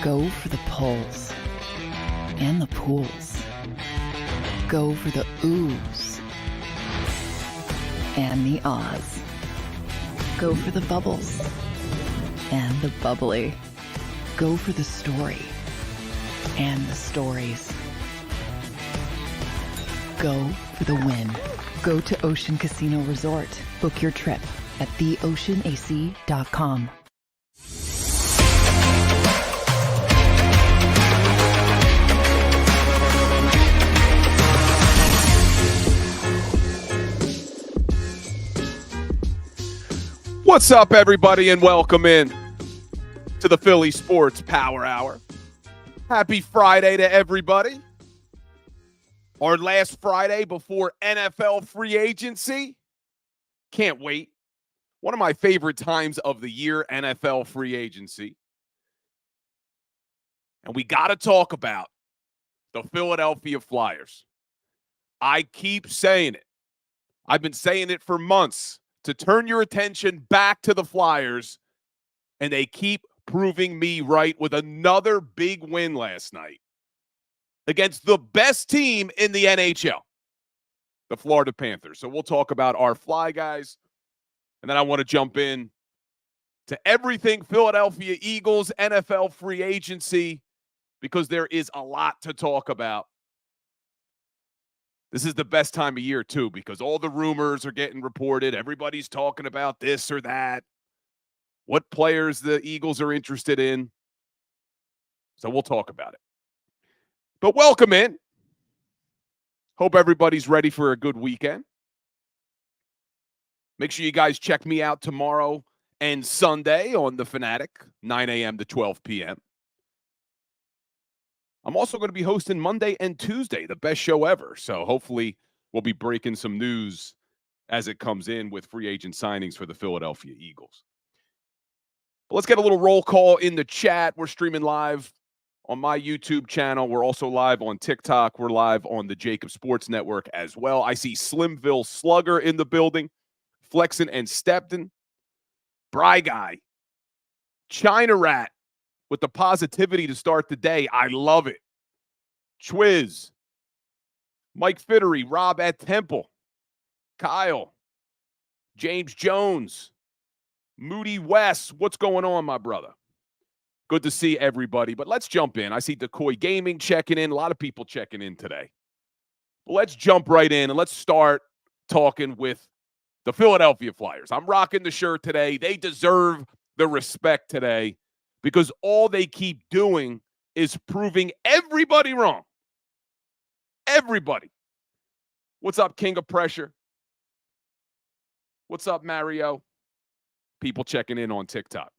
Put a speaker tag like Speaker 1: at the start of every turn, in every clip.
Speaker 1: Go for the pulls and the pools. Go for the oohs and the ahs. Go for the bubbles and the bubbly. Go for the story and the stories. Go for the win. Go to Ocean Casino Resort. Book your trip at theoceanac.com.
Speaker 2: What's up, everybody, and welcome in to the Philly Sports Power Hour. Happy Friday to everybody. Our last Friday before NFL free agency. Can't wait. One of my favorite times of the year, NFL free agency. And we got to talk about the Philadelphia Flyers. I keep saying it. I've been saying it for months. To turn your attention back to the Flyers, and they keep proving me right with another big win last night against the best team in the NHL, the Florida Panthers. So we'll talk about our Fly guys, and then I want to jump in to everything Philadelphia Eagles, NFL free agency, because there is a lot to talk about. This is the best time of year, too, because all the rumors are getting reported. Everybody's talking about this or that, what players the Eagles are interested in. So we'll talk about it. But welcome in. Hope everybody's ready for a good weekend. Make sure you guys check me out tomorrow and Sunday on The Fanatic, 9 a.m. to 12 p.m. I'm also going to be hosting Monday and Tuesday, the best show ever. So hopefully we'll be breaking some news as it comes in with free agent signings for the Philadelphia Eagles. But let's get a little roll call in the chat. We're streaming live on my YouTube channel. We're also live on TikTok. We're live on the JAKIB Sports Network as well. I see Slimville Slugger in the building, Flexen and Stepton, Bry Guy, China Rat, with the positivity to start the day. I love it. Chwiz, Mike Fittery, Rob at Temple, Kyle, James Jones, Moody West. What's going on, my brother? Good to see everybody. But let's jump in. I see Decoy Gaming checking in. A lot of people checking in today. Well, let's jump right in and let's start talking with the Philadelphia Flyers. I'm rocking the shirt today. They deserve the respect today, because all they keep doing is proving everybody wrong. Everybody. What's up, King of Pressure? What's up, Mario? People checking in on TikTok.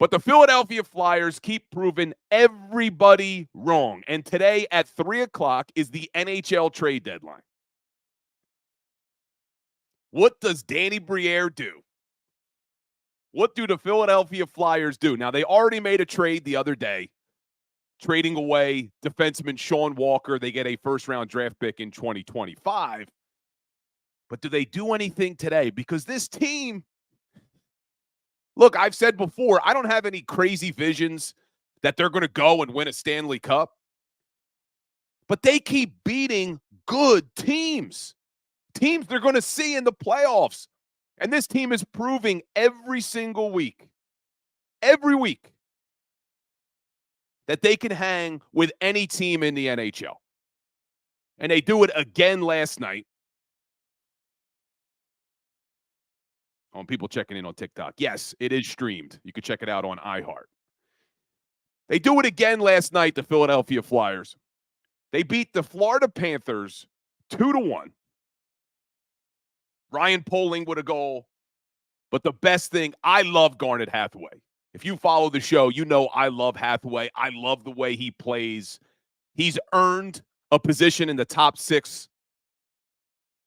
Speaker 2: But the Philadelphia Flyers keep proving everybody wrong. And today at 3 o'clock is the NHL trade deadline. What does Danny Briere do? What do the Philadelphia Flyers do? Now, they already made a trade the other day, trading away defenseman Sean Walker. They get a first-round draft pick in 2025. But do they do anything today? Because this team, look, I've said before, I don't have any crazy visions that they're going to go and win a Stanley Cup. But they keep beating good teams, teams they're going to see in the playoffs. And this team is proving every single week, every week, that they can hang with any team in the NHL. And they do it again last night. People checking in on TikTok. Yes, it is streamed. You can check it out on iHeart. They do it again last night, the Philadelphia Flyers. They beat the Florida Panthers 2-1. Ryan Poling with a goal. But the best thing, I love Garnet Hathaway. If you follow the show, you know I love Hathaway. I love the way he plays. He's earned a position in the top 6.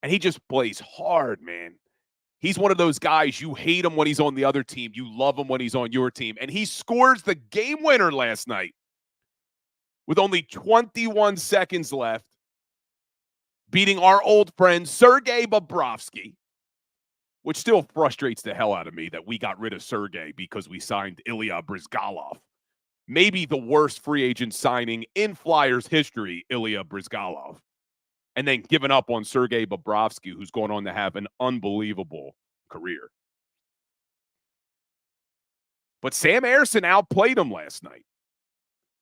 Speaker 2: And he just plays hard, man. He's one of those guys, you hate him when he's on the other team. You love him when he's on your team. And he scores the game winner last night with only 21 seconds left, beating our old friend Sergei Bobrovsky, which still frustrates the hell out of me that we got rid of Sergei because we signed Ilya Bryzgalov. maybe the worst free agent signing in Flyers history, Ilya Bryzgalov, and then giving up on Sergei Bobrovsky, who's going on to have an unbelievable career. But Sam Ersson outplayed him last night.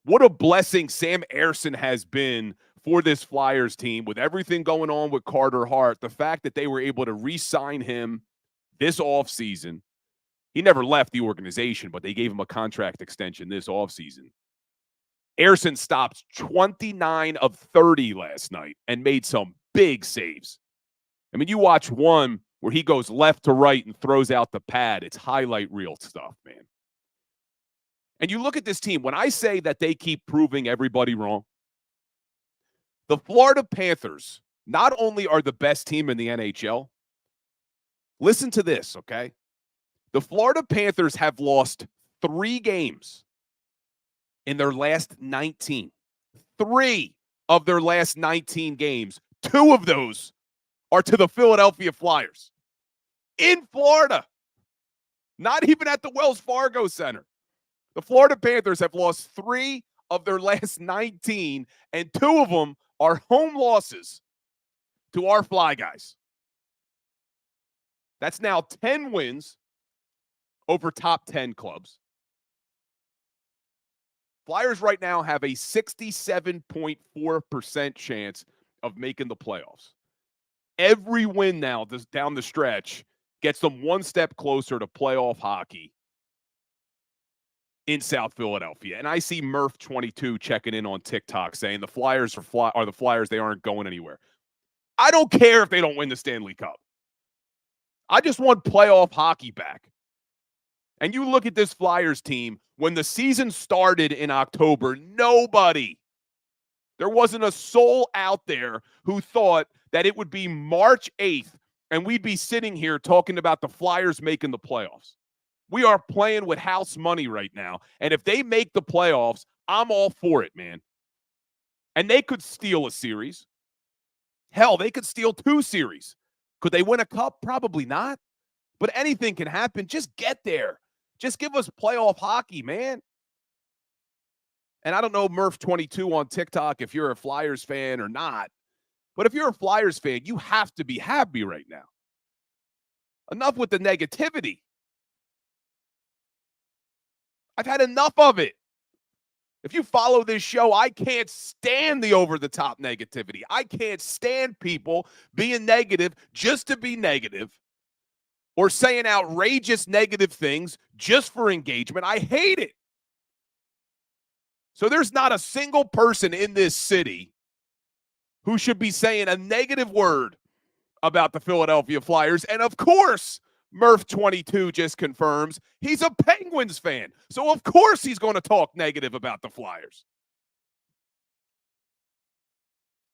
Speaker 2: What a blessing Sam Ersson has been for this Flyers team with everything going on with Carter Hart. The fact that they were able to re-sign him this offseason. He never left the organization, but they gave him a contract extension this offseason. Ersson stopped 29 of 30 last night and made some big saves. I mean, you watch one where he goes left to right and throws out the pad. It's highlight reel stuff, man. And you look at this team, when I say that they keep proving everybody wrong, the Florida Panthers not only are the best team in the NHL, listen to this, okay? The Florida Panthers have lost 3 games in their last 19. 3 of their last 19 games. 2 of those are to the Philadelphia Flyers. In Florida. Not even at the Wells Fargo Center. The Florida Panthers have lost 3 of their last 19, and 2 of them are home losses to our Fly Guys. That's now 10 wins over top 10 clubs. Flyers right now have a 67.4% chance of making the playoffs. Every win now down the stretch gets them one step closer to playoff hockey in South Philadelphia. And I see Murph22 checking in on TikTok saying the Flyers are the Flyers. They aren't going anywhere. I don't care if they don't win the Stanley Cup. I just want playoff hockey back. And you look at this Flyers team, when the season started in October, there wasn't a soul out there who thought that it would be March 8th and we'd be sitting here talking about the Flyers making the playoffs. We are playing with house money right now. And if they make the playoffs, I'm all for it, man. And they could steal a series. Hell, they could steal 2 series. Could they win a cup? Probably not. But anything can happen. Just get there. Just give us playoff hockey, man. And I don't know, Murph22 on TikTok, if you're a Flyers fan or not. But if you're a Flyers fan, you have to be happy right now. Enough with the negativity. I've had enough of it. If you follow this show, I can't stand the over-the-top negativity. I can't stand people being negative just to be negative or saying outrageous negative things just for engagement. I hate it. So there's not a single person in this city who should be saying a negative word about the Philadelphia Flyers. And of course, Murph22 just confirms he's a Penguins fan. So of course he's going to talk negative about the Flyers.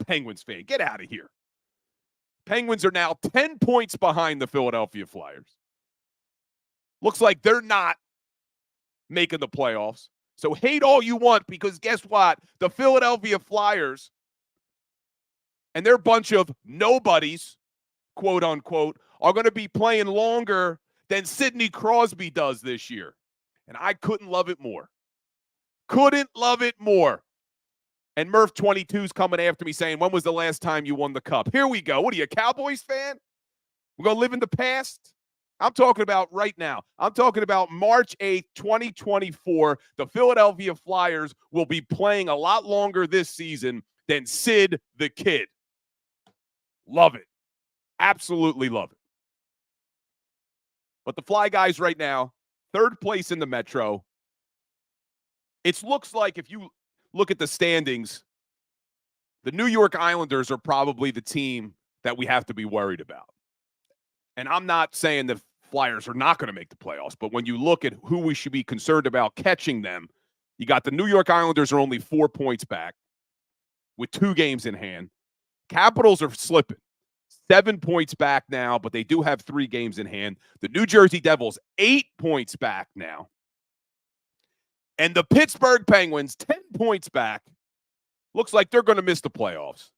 Speaker 2: Penguins fan, get out of here. Penguins are now 10 points behind the Philadelphia Flyers. Looks like they're not making the playoffs. So hate all you want, because guess what? The Philadelphia Flyers and their bunch of nobodies, quote unquote, are going to be playing longer than Sidney Crosby does this year. And I couldn't love it more. Couldn't love it more. And Murph22's coming after me saying, when was the last time you won the cup? Here we go. What are you, a Cowboys fan? We're going to live in the past? I'm talking about right now. I'm talking about March 8th, 2024. The Philadelphia Flyers will be playing a lot longer this season than Sid the Kid. Love it. Absolutely love it. But the Fly Guys right now, 3rd place in the Metro. It looks like, if you look at the standings, the New York Islanders are probably the team that we have to be worried about. And I'm not saying the Flyers are not going to make the playoffs, but when you look at who we should be concerned about catching them, you got the New York Islanders are only 4 points back with 2 games in hand. Capitals are slipping. 7 points back now, but they do have 3 games in hand. The New Jersey Devils, 8 points back now. And the Pittsburgh Penguins, 10 points back. Looks like they're going to miss the playoffs.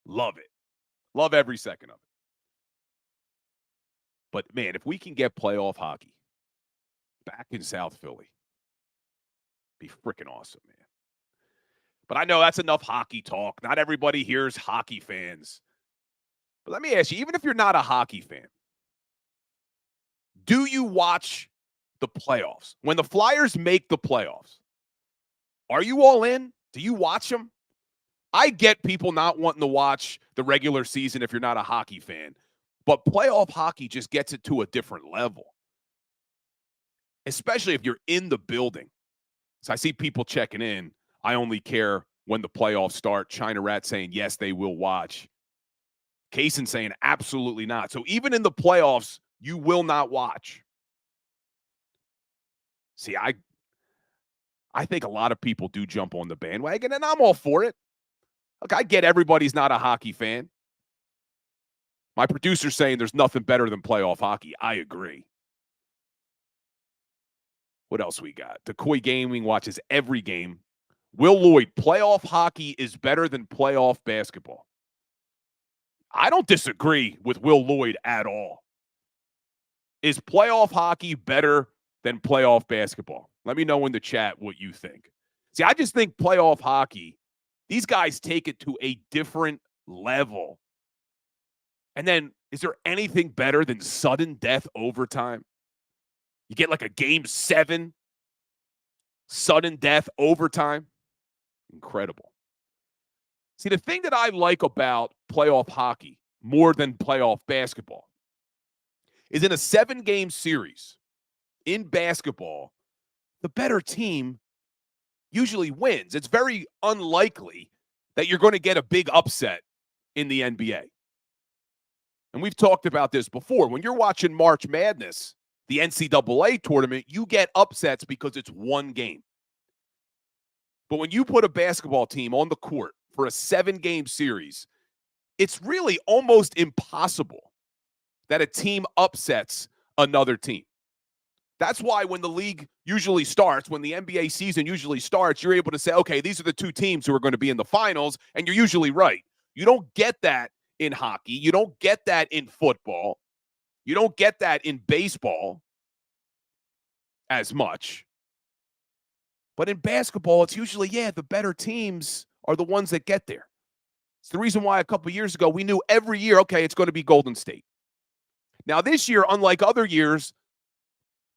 Speaker 2: Love it. Love every second of it. But, man, if we can get playoff hockey back in South Philly, Be freaking awesome, man. But I know that's enough hockey talk. Not everybody here's hockey fans. But let me ask you, even if you're not a hockey fan, do you watch the playoffs? When the Flyers make the playoffs, are you all in? Do you watch them? I get people not wanting to watch the regular season if you're not a hockey fan, but playoff hockey just gets it to a different level, especially if you're in the building. So I see people checking in. I only care when the playoffs start. China Rat saying, yes, they will watch. Kaysen saying, absolutely not. So even in the playoffs, you will not watch. See, I think a lot of people do jump on the bandwagon, and I'm all for it. Look, I get everybody's not a hockey fan. My producer's saying there's nothing better than playoff hockey. I agree. What else we got? Decoy Gaming watches every game. Will Lloyd, playoff hockey is better than playoff basketball. I don't disagree with Will Lloyd at all. Is playoff hockey better than playoff basketball? Let me know in the chat what you think. See, I just think playoff hockey, these guys take it to a different level. And then, is there anything better than sudden death overtime? You get like a game 7, sudden death overtime. Incredible. See, the thing that I like about playoff hockey more than playoff basketball is in a 7-game series in basketball, the better team usually wins. It's very unlikely that you're going to get a big upset in the NBA. And we've talked about this before. When you're watching March Madness, the NCAA tournament, you get upsets because it's one game. But when you put a basketball team on the court for a 7-game series, it's really almost impossible that a team upsets another team. That's why when the league usually starts, when the NBA season usually starts, you're able to say, okay, these are the 2 teams who are going to be in the finals, and you're usually right. You don't get that in hockey. You don't get that in football. You don't get that in baseball as much. But in basketball, it's usually, the better teams are the ones that get there. It's the reason why a couple years ago, we knew every year, okay, it's going to be Golden State. Now this year, unlike other years,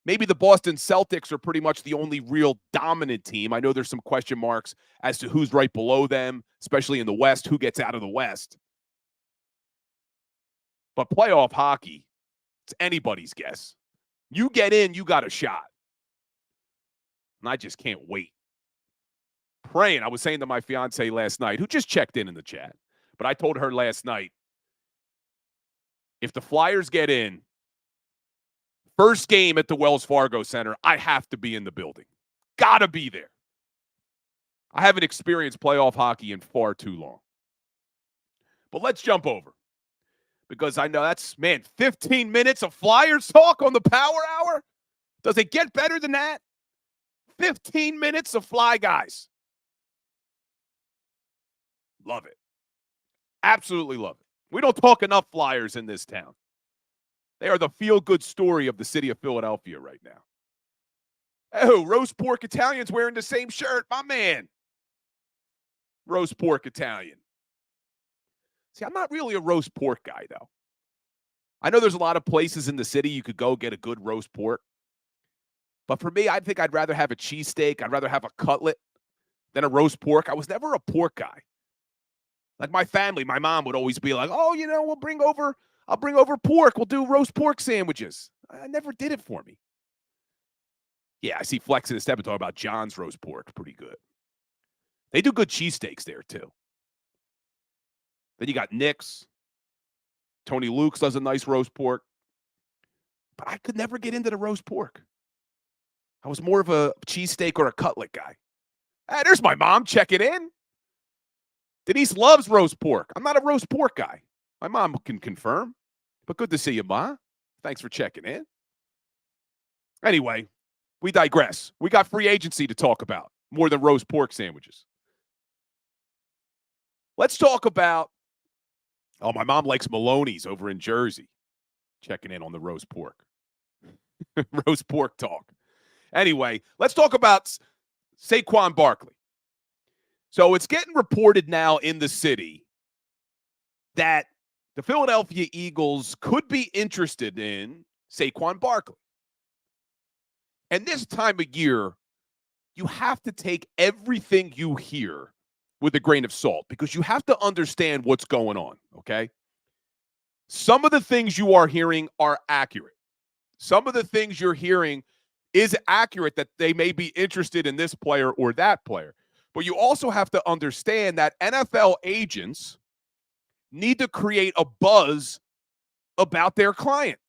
Speaker 2: maybe the Boston Celtics are pretty much the only real dominant team. I know there's some question marks as to who's right below them, especially in the West, who gets out of the West. But playoff hockey, it's anybody's guess. You get in, you got a shot. And I just can't wait. Praying, I was saying to my fiance last night, who just checked in the chat, but I told her last night, if the Flyers get in, first game at the Wells Fargo Center, I have to be in the building. Gotta be there. I haven't experienced playoff hockey in far too long. But let's jump over. Because I know that's, 15 minutes of Flyers talk on the Power Hour? Does it get better than that? 15 minutes of Fly Guys. Love it. Absolutely love it. We don't talk enough Flyers in this town. They are the feel-good story of the city of Philadelphia right now. Oh, roast pork Italian's wearing the same shirt. My man. Roast pork Italian. See, I'm not really a roast pork guy, though. I know there's a lot of places in the city you could go get a good roast pork. But for me, I think I'd rather have a cheesesteak. I'd rather have a cutlet than a roast pork. I was never a pork guy. Like my family, my mom would always be like, oh, I'll bring over pork. We'll do roast pork sandwiches. I never did it for me. Yeah, I see Flex in the step and talking about John's roast pork. Pretty good. They do good cheesesteaks there, too. Then you got Nick's. Tony Luke's does a nice roast pork. But I could never get into the roast pork. I was more of a cheesesteak or a cutlet guy. Hey, there's my mom checking in. Denise loves roast pork. I'm not a roast pork guy. My mom can confirm. But good to see you, Ma. Thanks for checking in. Anyway, we digress. We got free agency to talk about more than roast pork sandwiches. Let's talk about, my mom likes Maloney's over in Jersey. Checking in on the roast pork. Roast pork talk. Anyway, let's talk about Saquon Barkley. So it's getting reported now in the city that the Philadelphia Eagles could be interested in Saquon Barkley. And this time of year, you have to take everything you hear with a grain of salt because you have to understand what's going on, okay? Some of the things you are hearing are accurate. Some of the things you're hearing is accurate that they may be interested in this player or that player. But you also have to understand that NFL agents need to create a buzz about their client.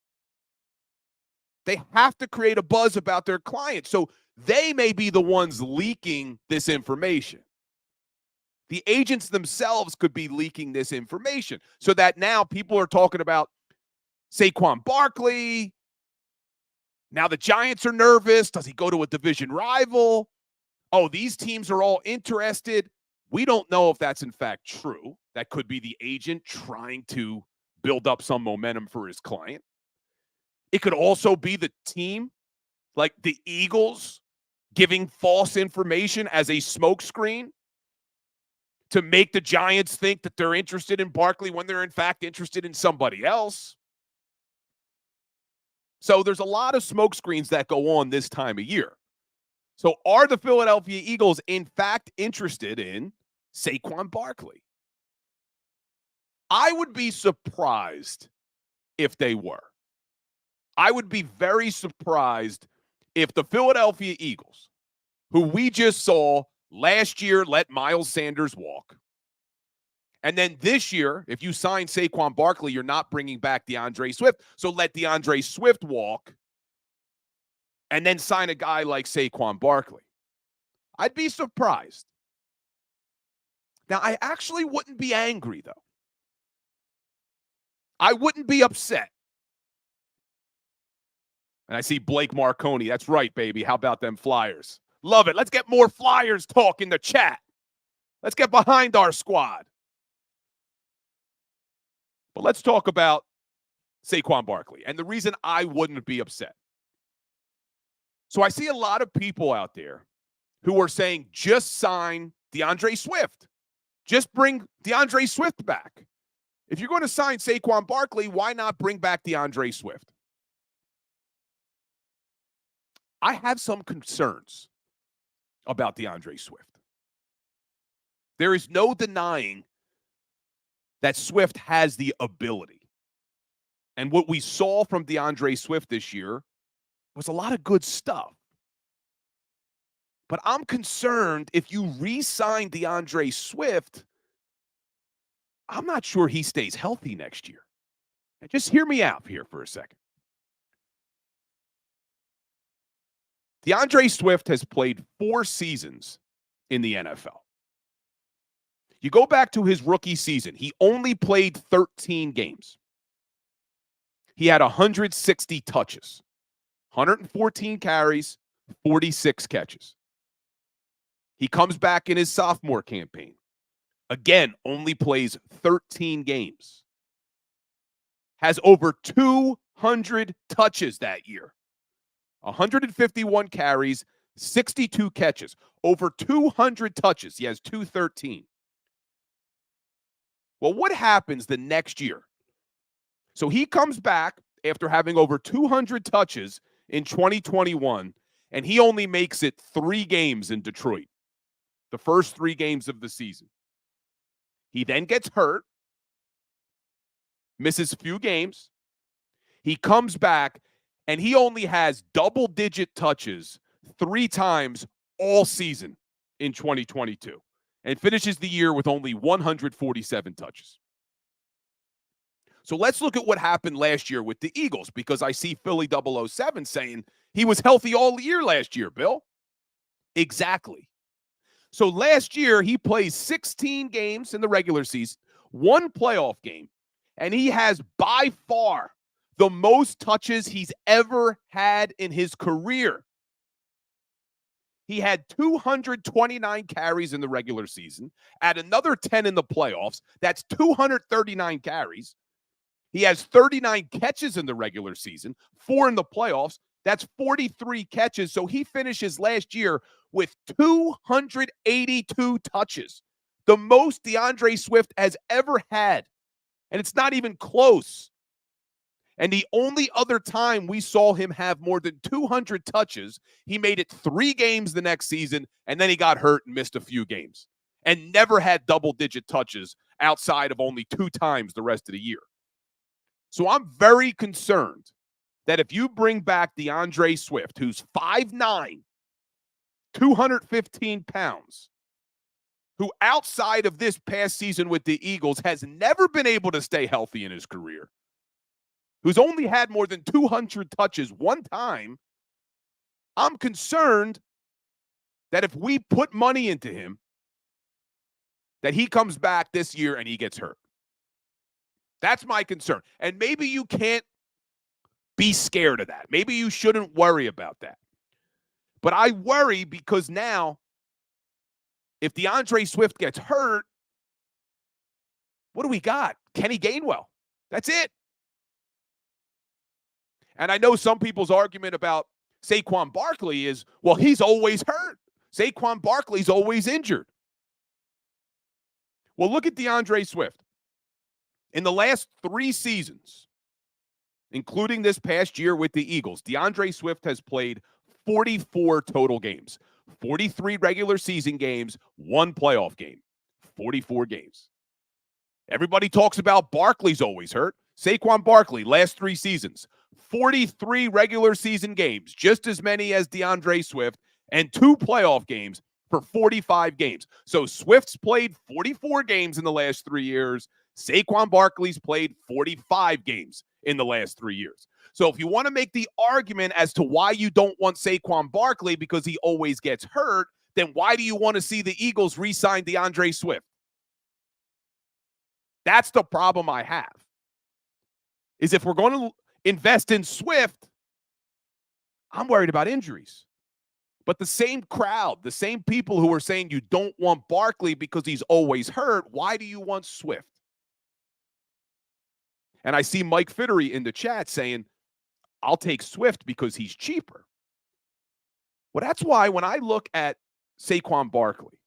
Speaker 2: They have to create a buzz about their client. So they may be the ones leaking this information. The agents themselves could be leaking this information so that now people are talking about Saquon Barkley. Now the Giants are nervous. Does he go to a division rival? Oh, these teams are all interested. We don't know if that's in fact true. That could be the agent trying to build up some momentum for his client. It could also be the team, like the Eagles, giving false information as a smokescreen to make the Giants think that they're interested in Barkley when they're in fact interested in somebody else. So there's a lot of smokescreens that go on this time of year. So are the Philadelphia Eagles in fact interested in Saquon Barkley? I would be surprised if they were. I would be very surprised if the Philadelphia Eagles, who we just saw last year let Miles Sanders walk, and then this year, if you sign Saquon Barkley, you're not bringing back DeAndre Swift. So let DeAndre Swift walk and then sign a guy like Saquon Barkley. I'd be surprised. Now, I actually wouldn't be angry, though. I wouldn't be upset. And I see Blake Marconi. That's right, baby. How about them Flyers? Love it. Let's get more Flyers talk in the chat. Let's get behind our squad. But let's talk about Saquon Barkley and the reason I wouldn't be upset. So I see a lot of people out there who are saying, just sign DeAndre Swift. Just bring DeAndre Swift back. If you're going to sign Saquon Barkley, why not bring back DeAndre Swift? I have some concerns about DeAndre Swift. There is no denying that Swift has the ability. And what we saw from DeAndre Swift this year was a lot of good stuff. But I'm concerned if you re-sign DeAndre Swift, I'm not sure he stays healthy next year. Now, just hear me out here for a second. DeAndre Swift has played 4 seasons in the NFL. You go back to his rookie season, he only played 13 games. He had 160 touches, 114 carries, 46 catches. He comes back in his sophomore campaign. Again, only plays 13 games. Has over 200 touches that year. 151 carries, 62 catches. Over 200 touches. He has 213. Well, what happens the next year? So he comes back after having over 200 touches in 2021, and he only makes it 3 games in Detroit, the first 3 games of the season. He then gets hurt, misses a few games. He comes back, and he only has double-digit touches 3 times all season in 2022 and finishes the year with only 147 touches. So let's look at what happened last year with the Eagles, because I see Philly 007 saying he was healthy all year last year, Bill. Exactly. So last year, he plays 16 games in the regular season, 1 playoff game, and he has by far the most touches he's ever had in his career. He had 229 carries in the regular season, add another 10 in the playoffs. That's 239 carries. He has 39 catches in the regular season, 4 in the playoffs. That's 43 catches. So he finishes last year with 282 touches, the most DeAndre Swift has ever had. And it's not even close. And the only other time we saw him have more than 200 touches, he made it 3 games the next season, and then he got hurt and missed a few games and never had double-digit touches outside of only 2 times the rest of the year. So I'm very concerned that if you bring back DeAndre Swift, who's 5'9", 215 pounds, who outside of this past season with the Eagles has never been able to stay healthy in his career, who's only had more than 200 touches one time, I'm concerned that if we put money into him, that he comes back this year and he gets hurt. That's my concern. And maybe you can't be scared of that. Maybe you shouldn't worry about that. But I worry because now, if DeAndre Swift gets hurt, what do we got? Kenny Gainwell. That's it. And I know some people's argument about Saquon Barkley is, well, he's always hurt. Saquon Barkley's always injured. Well, look at DeAndre Swift. In the last 3 seasons, including this past year with the Eagles, DeAndre Swift has played 44 total games, 43 regular season games, 1 playoff game, 44 games. Everybody talks about Barkley's always hurt. Saquon Barkley, last 3 seasons, 43 regular season games, just as many as DeAndre Swift, and 2 playoff games for 45 games. So Swift's played 44 games in the last 3 years. Saquon Barkley's played 45 games in the last 3 years. So if you want to make the argument as to why you don't want Saquon Barkley because he always gets hurt, then why do you want to see the Eagles re-sign DeAndre Swift? That's the problem I have. Is if we're going to invest in Swift, I'm worried about injuries. But the same crowd, the same people who are saying you don't want Barkley because he's always hurt, why do you want Swift? And I see Mike Fittery in the chat saying, I'll take Swift because he's cheaper. Well, that's why when I look at Saquon Barkley,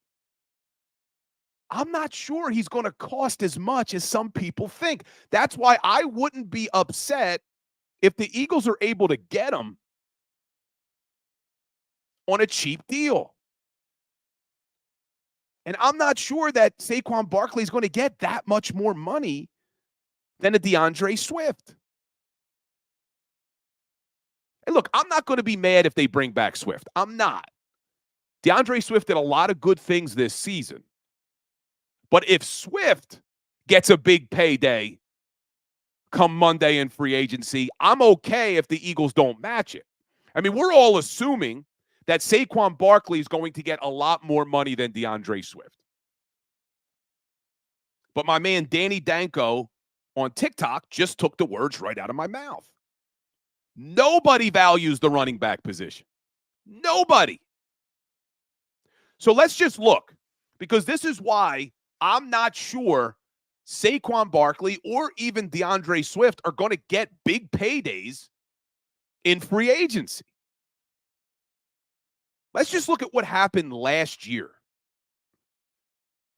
Speaker 2: I'm not sure he's going to cost as much as some people think. That's why I wouldn't be upset if the Eagles are able to get him on a cheap deal. And I'm not sure that Saquon Barkley is going to get that much more money than a DeAndre Swift. And look, I'm not going to be mad if they bring back Swift. I'm not. DeAndre Swift did a lot of good things this season. But if Swift gets a big payday come Monday in free agency, I'm okay if the Eagles don't match it. I mean, we're all assuming that Saquon Barkley is going to get a lot more money than DeAndre Swift. But my man Danny Danko on TikTok just took the words right out of my mouth. Nobody values the running back position. Nobody. So let's just look, because this is why I'm not sure Saquon Barkley or even DeAndre Swift are going to get big paydays in free agency. Let's just look at what happened last year.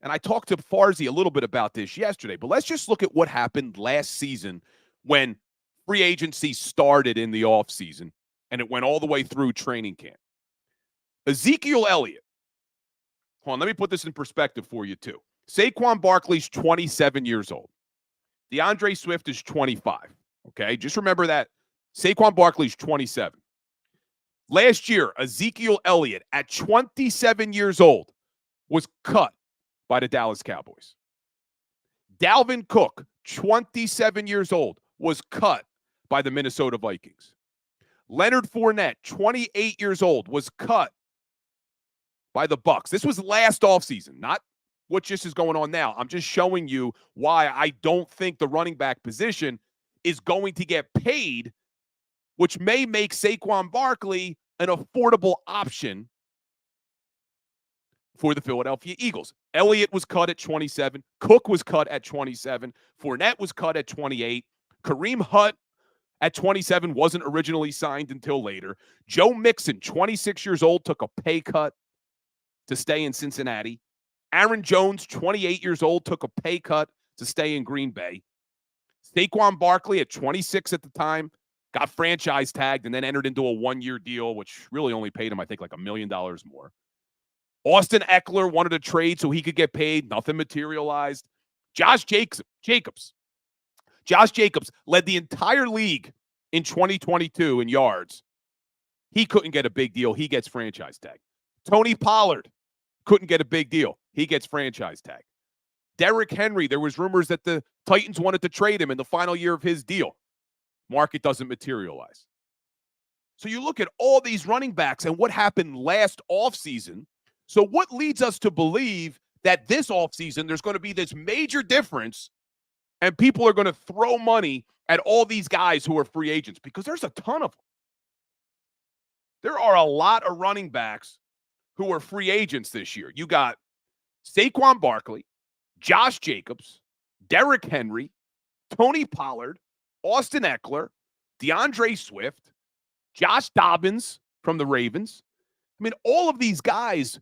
Speaker 2: And I talked to Farzy a little bit about this yesterday, but let's just look at what happened last season when free agency started in the offseason and it went all the way through training camp. Ezekiel Elliott. Hold on, let me put this in perspective for you too. Saquon Barkley's 27 years old. DeAndre Swift is 25. Okay, just remember that Saquon Barkley's 27. Last year, Ezekiel Elliott at 27 years old was cut by the Dallas Cowboys. Dalvin Cook, 27 years old, was cut by the Minnesota Vikings. Leonard Fournette, 28 years old, was cut by the Bucs. This was last offseason, not what just is going on now. I'm just showing you why I don't think the running back position is going to get paid, which may make Saquon Barkley an affordable option for the Philadelphia Eagles. Elliott was cut at 27. Cook was cut at 27. Fournette was cut at 28. Kareem Hunt at 27 wasn't originally signed until later. Joe Mixon, 26 years old, took a pay cut. to stay in Cincinnati. Aaron Jones, 28 years old, took a pay cut to stay in Green Bay. Saquon Barkley at 26 at the time, got franchise tagged and then entered into a one-year deal, which really only paid him, I think, like $1 million more. Austin Eckler wanted to trade so he could get paid. Nothing materialized. Josh Jacobs led the entire league in 2022 in yards. He couldn't get a big deal. He gets franchise tag. Tony Pollard couldn't get a big deal. He gets franchise tag. Derrick Henry, there was rumors that the Titans wanted to trade him in the final year of his deal. Market doesn't materialize. So you look at all these running backs and what happened last offseason. So what leads us to believe that this offseason there's going to be this major difference and people are going to throw money at all these guys who are free agents? Because there's a ton of them. There are a lot of running backs who are free agents this year. You got Saquon Barkley, Josh Jacobs, Derrick Henry, Tony Pollard, Austin Eckler, DeAndre Swift, Josh Dobbins from the Ravens. I mean, all of these guys.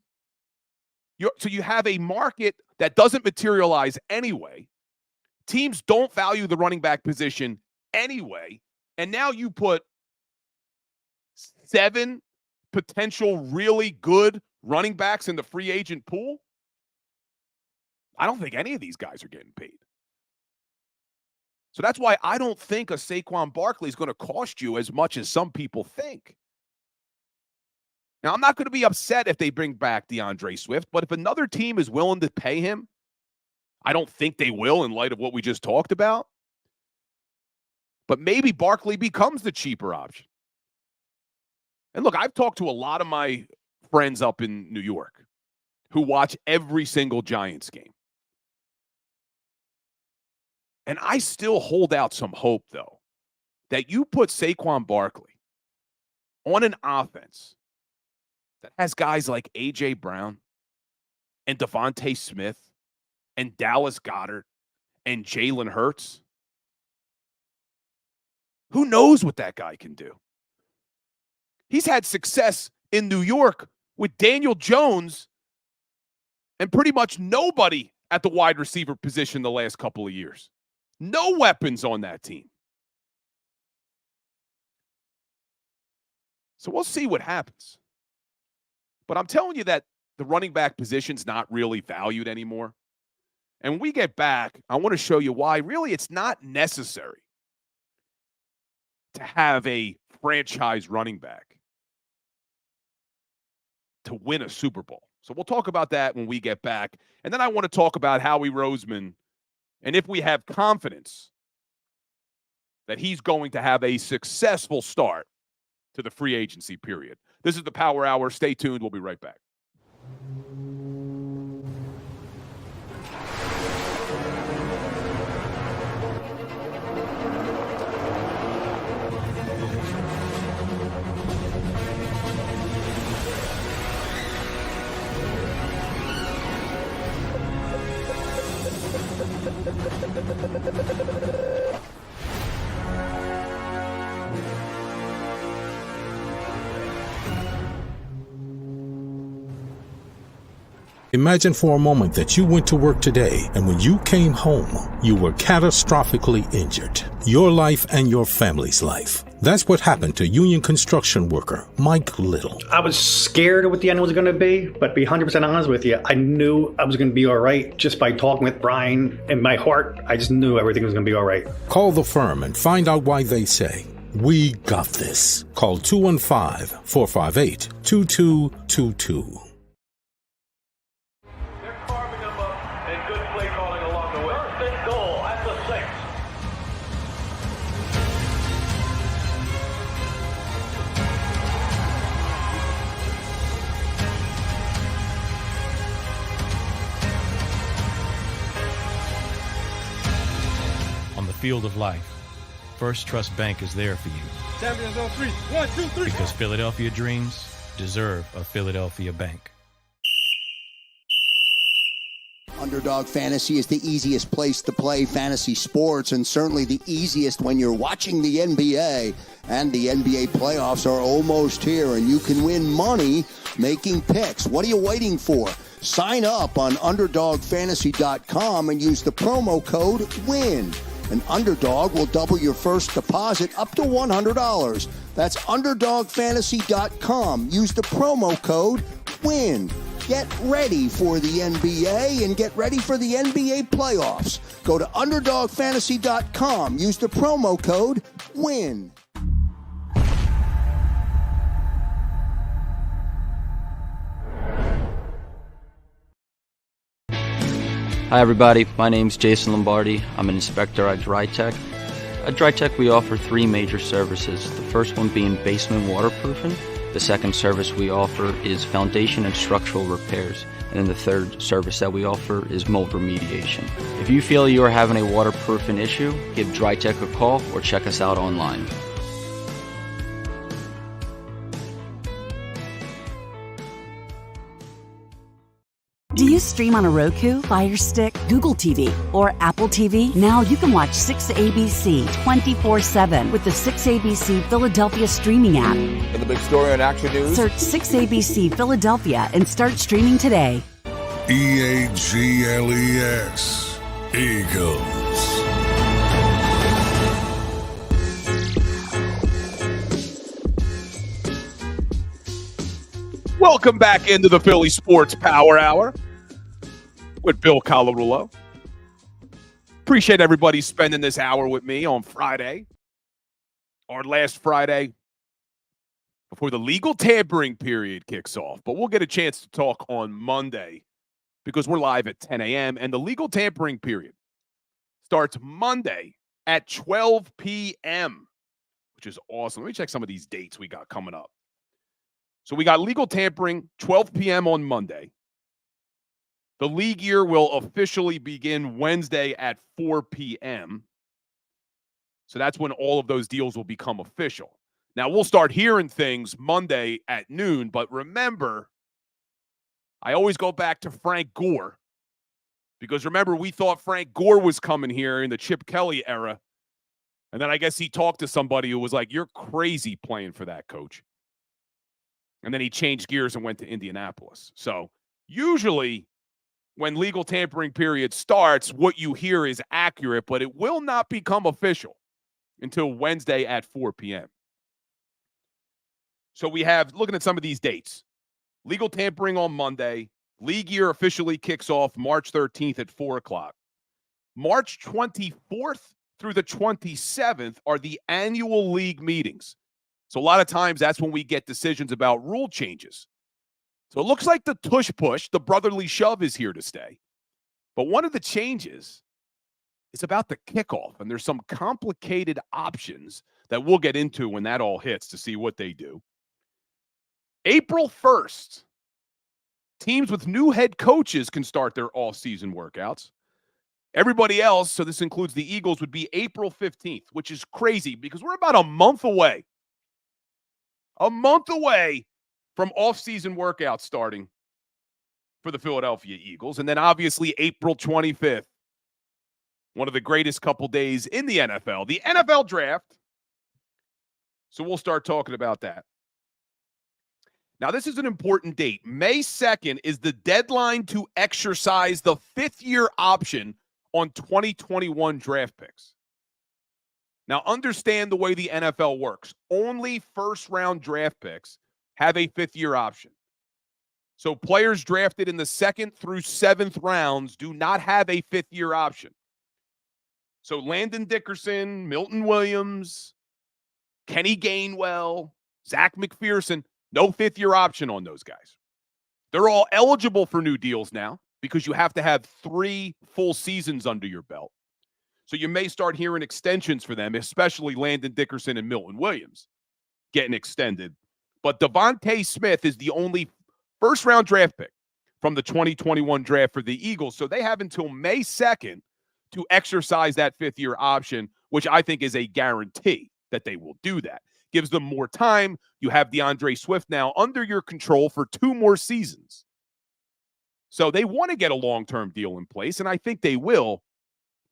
Speaker 2: So you have a market that doesn't materialize anyway. Teams don't value the running back position anyway. And now you put 7 potential really good running backs in the free agent pool. I don't think any of these guys are getting paid. So that's why I don't think a Saquon Barkley is going to cost you as much as some people think. Now, I'm not going to be upset if they bring back DeAndre Swift, but if another team is willing to pay him, I don't think they will in light of what we just talked about. But maybe Barkley becomes the cheaper option. And look, I've talked to a lot of my friends up in New York who watch every single Giants game. And I still hold out some hope, though, that you put Saquon Barkley on an offense that has guys like A.J. Brown and Devontae Smith and Dallas Goedert and Jalen Hurts. Who knows what that guy can do? He's had success in New York with Daniel Jones and pretty much nobody at the wide receiver position the last couple of years. No weapons on that team. So we'll see what happens. But I'm telling you that the running back position's not really valued anymore. And when we get back, I want to show you why really it's not necessary to have a franchise running back to win a Super Bowl. So we'll talk about that when we get back. And then I want to talk about Howie Roseman and if we have confidence that he's going to have a successful start to the free agency period. This is the Power Hour. Stay tuned. We'll be right back.
Speaker 3: Imagine for a moment that you went to work today and when you came home, you were catastrophically injured. Your life and your family's life. That's what happened to union construction worker Mike Little.
Speaker 4: I was scared of what the end was going to be, but to be 100% honest with you, I knew I was going to be all right just by talking with Brian. In my heart, I just knew everything was going to be all right.
Speaker 3: Call the firm and find out why they say, "We got this." Call 215-458-2222.
Speaker 5: Field of life, First Trust Bank is there for you.
Speaker 6: Champions on 3. 1, 2, 3.
Speaker 5: Because Philadelphia dreams deserve a Philadelphia bank.
Speaker 7: Underdog Fantasy is the easiest place to play fantasy sports, and certainly the easiest when you're watching the NBA. And the NBA playoffs are almost here, and you can win money making picks. What are you waiting for? Sign up on UnderdogFantasy.com and use the promo code WIN. An Underdog will double your first deposit up to $100. That's UnderdogFantasy.com. Use the promo code WIN. Get ready for the NBA and get ready for the NBA playoffs. Go to UnderdogFantasy.com. Use the promo code WIN.
Speaker 8: Hi everybody, my name's Jason Lombardi. I'm an inspector at DryTech. At DryTech we offer three major services. The first one being basement waterproofing. The second service we offer is foundation and structural repairs. And then the third service that we offer is mold remediation. If you feel you are having a waterproofing issue, give DryTech a call or check us out online.
Speaker 9: Do you stream on a Roku, Fire Stick, Google TV, or Apple TV? Now you can watch 6ABC 24/7 with the 6ABC Philadelphia streaming app.
Speaker 10: And the big story on Action News?
Speaker 9: Search 6ABC Philadelphia and start streaming today.
Speaker 11: EAGLES, Eagles.
Speaker 2: Welcome back into the Philly Sports Power Hour with Bill Colarulo. Appreciate everybody spending this hour with me on Friday, our last Friday before the legal tampering period kicks off. But we'll get a chance to talk on Monday because we're live at 10 a.m. and the legal tampering period starts Monday at 12 p.m., which is awesome. Let me check some of these dates we got coming up. So we got legal tampering, 12 p.m. on Monday. The league year will officially begin Wednesday at 4 p.m. So that's when all of those deals will become official. Now, we'll start hearing things Monday at noon, but remember, I always go back to Frank Gore because remember, we thought Frank Gore was coming here in the Chip Kelly era, and then I guess he talked to somebody who was like, "You're crazy playing for that, coach." And then he changed gears and went to Indianapolis. So usually when legal tampering period starts, what you hear is accurate, but it will not become official until Wednesday at 4 p.m. So we have, looking at some of these dates, legal tampering on Monday. League year officially kicks off March 13th at 4 o'clock. March 24th through the 27th are the annual league meetings. So a lot of times that's when we get decisions about rule changes. So it looks like the tush push, the brotherly shove is here to stay. But one of the changes is about the kickoff, and there's some complicated options that we'll get into when that all hits to see what they do. April 1st, teams with new head coaches can start their off-season workouts. Everybody else, so this includes the Eagles, would be April 15th, which is crazy because we're about a month away. A month away from off-season workouts starting for the Philadelphia Eagles. And then obviously April 25th, one of the greatest couple days in the NFL, the NFL draft. So we'll start talking about that. Now, this is an important date. May 2nd is the deadline to exercise the fifth-year option on 2021 draft picks. Now, understand the way the NFL works. Only first-round draft picks have a fifth-year option. So players drafted in the 2nd through 7th rounds do not have a fifth-year option. So Landon Dickerson, Milton Williams, Kenny Gainwell, Zach McPherson, no fifth-year option on those guys. They're all eligible for new deals now because you have to have 3 full seasons under your belt. So you may start hearing extensions for them, especially Landon Dickerson and Milton Williams getting extended. But Devontae Smith is the only first-round draft pick from the 2021 draft for the Eagles. So they have until May 2nd to exercise that fifth-year option, which I think is a guarantee that they will do that. Gives them more time. You have DeAndre Swift now under your control for 2 more seasons. So they want to get a long-term deal in place, and I think they will,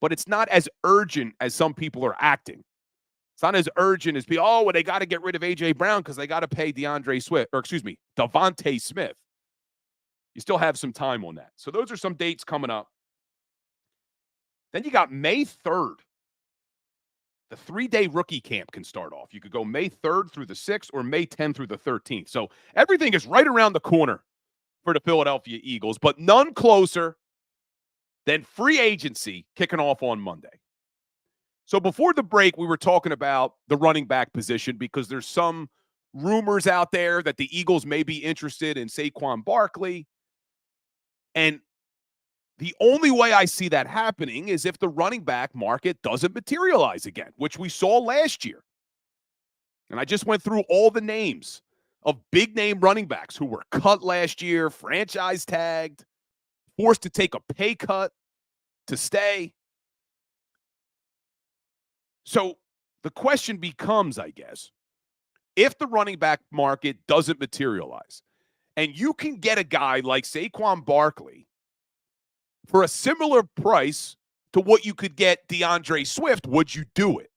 Speaker 2: but it's not as urgent as some people are acting. It's not as urgent as people, well, they got to get rid of A.J. Brown because they got to pay Devontae Smith. You still have some time on that. So those are some dates coming up. Then you got May 3rd. The 3-day rookie camp can start off. You could go May 3rd through the 6th or May 10th through the 13th. So everything is right around the corner for the Philadelphia Eagles, but none closer than free agency kicking off on Monday. So before the break, we were talking about the running back position because there's some rumors out there that the Eagles may be interested in Saquon Barkley. And the only way I see that happening is if the running back market doesn't materialize again, which we saw last year. And I just went through all the names of big-name running backs who were cut last year, franchise tagged, forced to take a pay cut to stay. So the question becomes, I guess, if the running back market doesn't materialize and you can get a guy like Saquon Barkley for a similar price to what you could get DeAndre Swift, would you do it?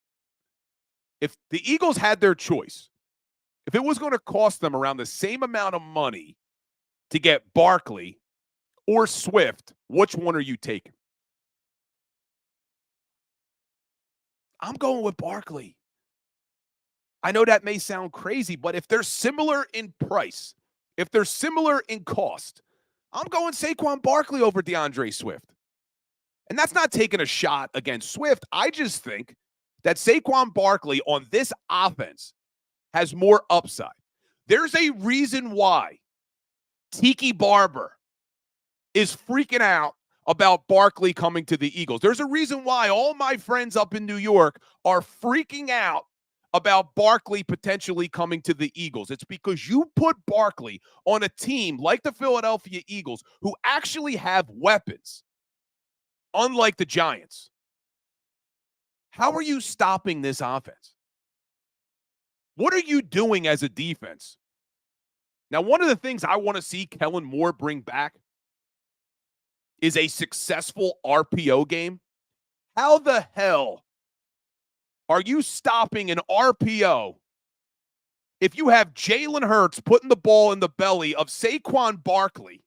Speaker 2: If the Eagles had their choice, if it was going to cost them around the same amount of money to get Barkley or Swift, which one are you taking? I'm going with Barkley. I know that may sound crazy, but if they're similar in price, if they're similar in cost, I'm going Saquon Barkley over DeAndre Swift. And that's not taking a shot against Swift. I just think that Saquon Barkley on this offense has more upside. There's a reason why Tiki Barber is freaking out about Barkley coming to the Eagles. There's a reason why all my friends up in New York are freaking out about Barkley potentially coming to the Eagles. It's because you put Barkley on a team like the Philadelphia Eagles who actually have weapons, unlike the Giants. How are you stopping this offense? What are you doing as a defense? Now, one of the things I want to see Kellen Moore bring back is a successful RPO game. How the hell are you stopping an RPO if you have Jalen Hurts putting the ball in the belly of Saquon Barkley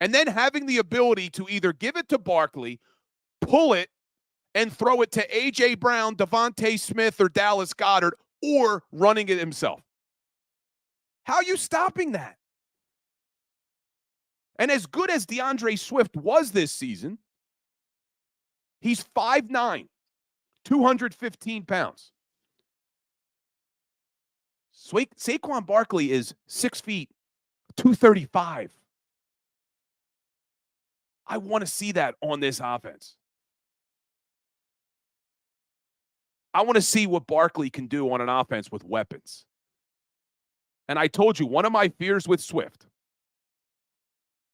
Speaker 2: and then having the ability to either give it to Barkley, pull it, and throw it to A.J. Brown, Devontae Smith, or Dallas Goedert, or running it himself? How are you stopping that? And as good as DeAndre Swift was this season, he's 5'9", 215 pounds. Saquon Barkley is 6 feet, 235. I want to see that on this offense. I want to see what Barkley can do on an offense with weapons. And I told you, one of my fears with Swift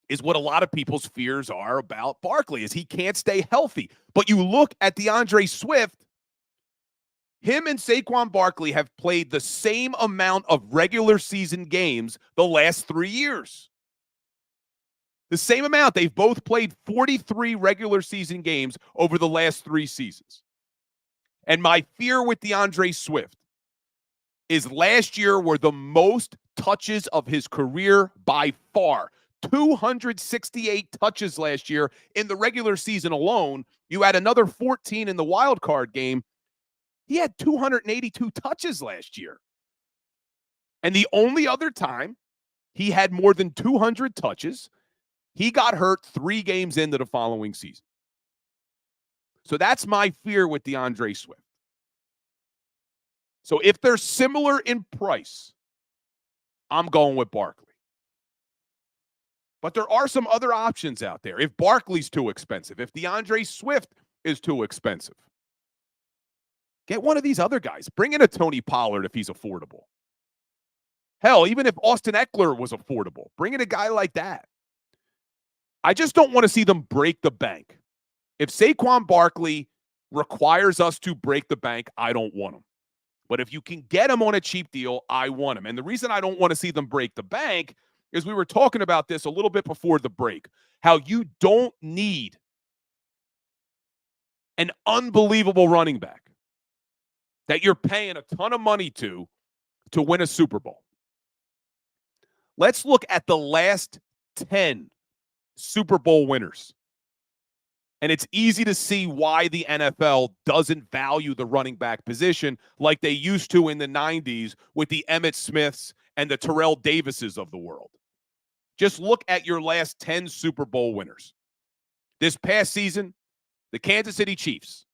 Speaker 2: is what a lot of people's fears are about Barkley, is he can't stay healthy. But you look at DeAndre Swift, him and Saquon Barkley have played the same amount of regular season games the last 3 years. The same amount. They've both played 43 regular season games over the last 3 seasons. And my fear with DeAndre Swift is last year were the most touches of his career by far. 268 touches last year in the regular season alone. You had another 14 in the wild card game. He had 282 touches last year. And the only other time he had more than 200 touches, he got hurt 3 games into the following season. So that's my fear with DeAndre Swift. So if they're similar in price, I'm going with Barkley. But there are some other options out there. If Barkley's too expensive, if DeAndre Swift is too expensive, get one of these other guys. Bring in a Tony Pollard if he's affordable. Hell, even if Austin Eckler was affordable, bring in a guy like that. I just don't want to see them break the bank. If Saquon Barkley requires us to break the bank, I don't want him. But if you can get him on a cheap deal, I want him. And the reason I don't want to see them break the bank is we were talking about this a little bit before the break, how you don't need an unbelievable running back that you're paying a ton of money to win a Super Bowl. Let's look at the last 10 Super Bowl winners. And it's easy to see why the NFL doesn't value the running back position like they used to in the 90s with the Emmitt Smiths and the Terrell Davises of the world. Just look at your last 10 Super Bowl winners. This past season, the Kansas City Chiefs,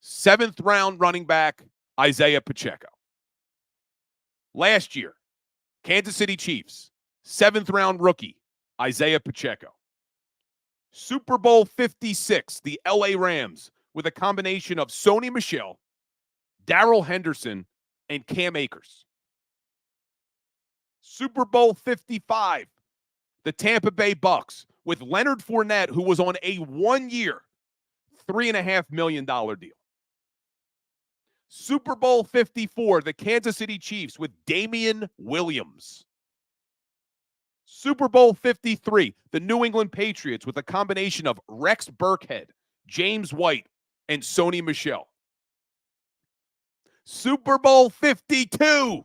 Speaker 2: 7th round running back, Isaiah Pacheco. Last year, Kansas City Chiefs, 7th round rookie, Isaiah Pacheco. Super Bowl 56, the LA Rams, with a combination of Sony Michel, Darrell Henderson, and Cam Akers. Super Bowl 55, the Tampa Bay Bucks, with Leonard Fournette, who was on a 1-year, $3.5 million deal. Super Bowl 54, the Kansas City Chiefs with Damian Williams. Super Bowl 53, the New England Patriots with a combination of Rex Burkhead, James White, and Sony Michel. Super Bowl 52,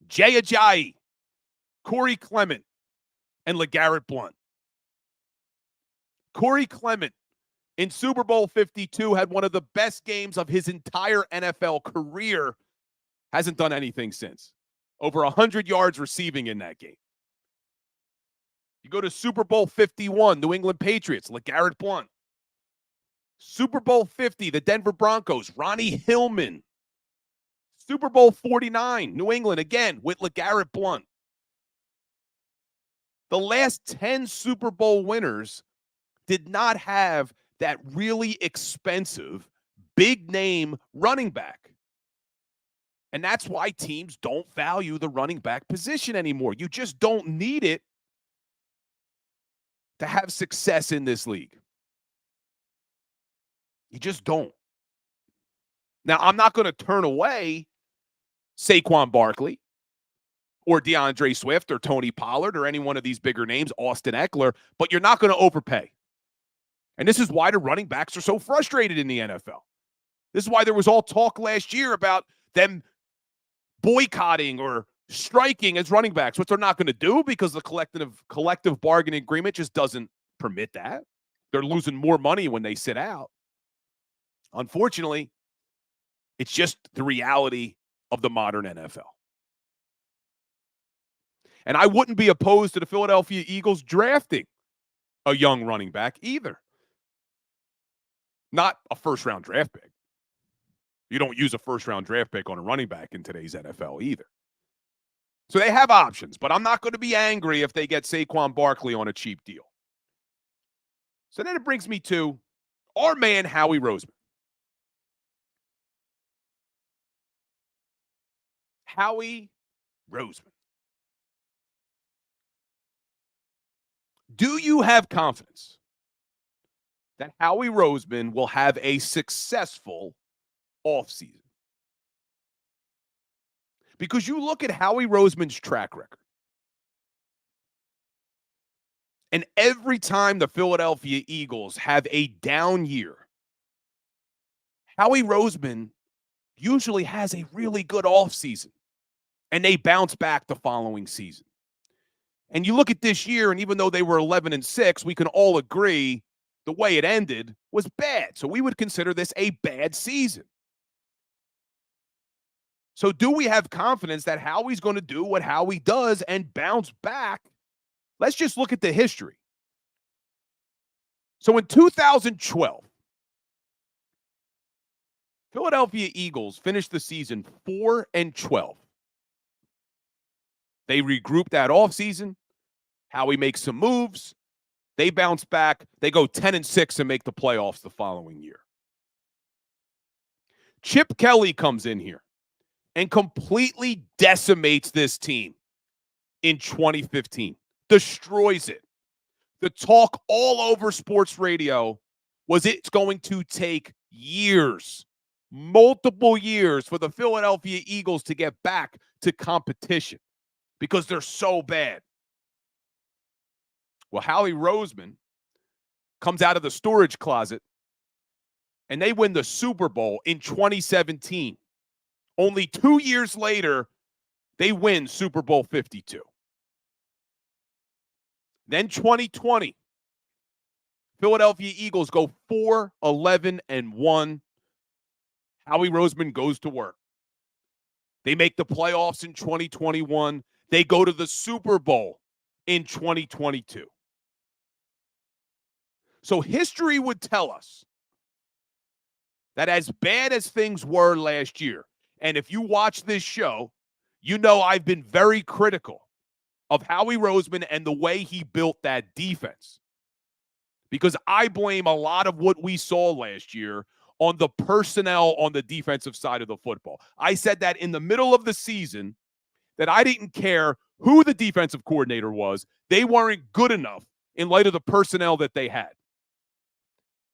Speaker 2: Jay Ajayi, Corey Clement, and LeGarrette Blount. Corey Clement in Super Bowl 52 had one of the best games of his entire NFL career. Hasn't done anything since. Over 100 yards receiving in that game. You go to Super Bowl 51, New England Patriots, LeGarrette Blount. Super Bowl 50, the Denver Broncos, Ronnie Hillman. Super Bowl 49, New England, again, with LeGarrette Blount. The last 10 Super Bowl winners did not have that really expensive, big-name running back. And that's why teams don't value the running back position anymore. You just don't need it to have success in this league. You just don't. Now, I'm not going to turn away Saquon Barkley or DeAndre Swift or Tony Pollard or any one of these bigger names, Austin Eckler, but you're not going to overpay. And this is why the running backs are so frustrated in the NFL. This is why there was all talk last year about them boycotting or striking as running backs, which they're not going to do because the collective bargaining agreement just doesn't permit that. They're losing more money when they sit out. Unfortunately, it's just the reality of the modern NFL. And I wouldn't be opposed to the Philadelphia Eagles drafting a young running back either. Not a first-round draft pick. You don't use a first-round draft pick on a running back in today's NFL either. So they have options, but I'm not going to be angry if they get Saquon Barkley on a cheap deal. So then it brings me to our man, Howie Roseman. Howie Roseman. Do you have confidence that Howie Roseman will have a successful offseason? Because you look at Howie Roseman's track record, and every time the Philadelphia Eagles have a down year, Howie Roseman usually has a really good offseason, and they bounce back the following season. And you look at this year, and even though they were 11-6, we can all agree the way it ended was bad. So we would consider this a bad season. So do we have confidence that Howie's going to do what Howie does and bounce back? Let's just look at the history. So in 2012, Philadelphia Eagles finished the season 4-12. They regroup that offseason. Howie makes some moves. They bounce back. They go 10-6 and make the playoffs the following year. Chip Kelly comes in here and completely decimates this team in 2015. Destroys it. The talk all over sports radio was it's going to take years, multiple years, for the Philadelphia Eagles to get back to competition because they're so bad. Well, Howie Roseman comes out of the storage closet, and they win the Super Bowl in 2017. Only 2 years later, they win Super Bowl 52. Then 2020, Philadelphia Eagles go 4-11-1. Howie Roseman goes to work. They make the playoffs in 2021. They go to the Super Bowl in 2022. So history would tell us that as bad as things were last year, and if you watch this show, you know I've been very critical of Howie Roseman and the way he built that defense, because I blame a lot of what we saw last year on the personnel on the defensive side of the football. I said that in the middle of the season that I didn't care who the defensive coordinator was. They weren't good enough in light of the personnel that they had.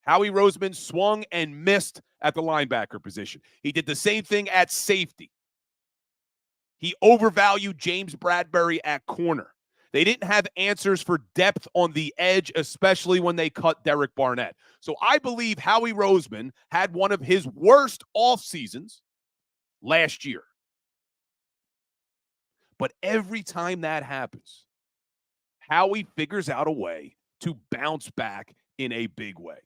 Speaker 2: Howie Roseman swung and missed at the linebacker position. He did the same thing at safety. He overvalued James Bradbury at corner. They didn't have answers for depth on the edge, especially when they cut Derek Barnett. So I believe Howie Roseman had one of his worst off seasons last year. But every time that happens, Howie figures out a way to bounce back in a big way.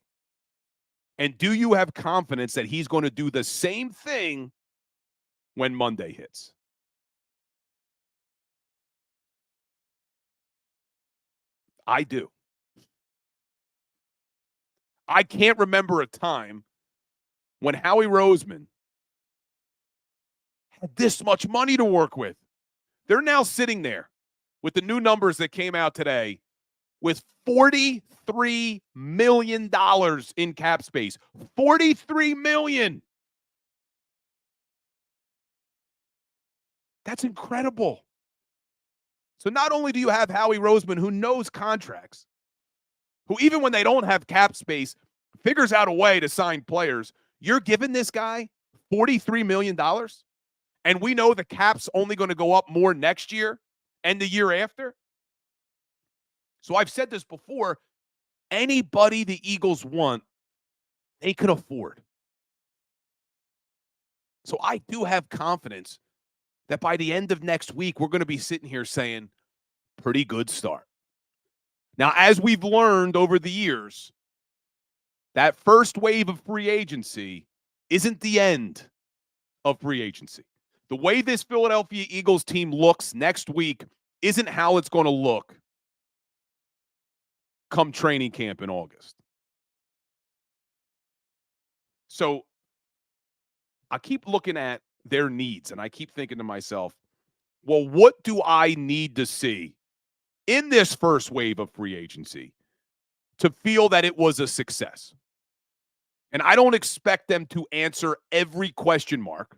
Speaker 2: And do you have confidence that he's going to do the same thing when Monday hits? I do. I can't remember a time when Howie Roseman had this much money to work with. They're now sitting there with the new numbers that came out today with $43 million in cap space. $43 million. That's incredible. So not only do you have Howie Roseman, who knows contracts, who even when they don't have cap space, figures out a way to sign players, you're giving this guy $43 million, and we know the cap's only going to go up more next year and the year after. So I've said this before, anybody the Eagles want, they could afford. So I do have confidence that by the end of next week, we're going to be sitting here saying, pretty good start. Now, as we've learned over the years, that first wave of free agency isn't the end of free agency. The way this Philadelphia Eagles team looks next week isn't how it's going to look come training camp in August. So I keep looking at their needs, and I keep thinking to myself, well, what do I need to see in this first wave of free agency to feel that it was a success? And I don't expect them to answer every question mark,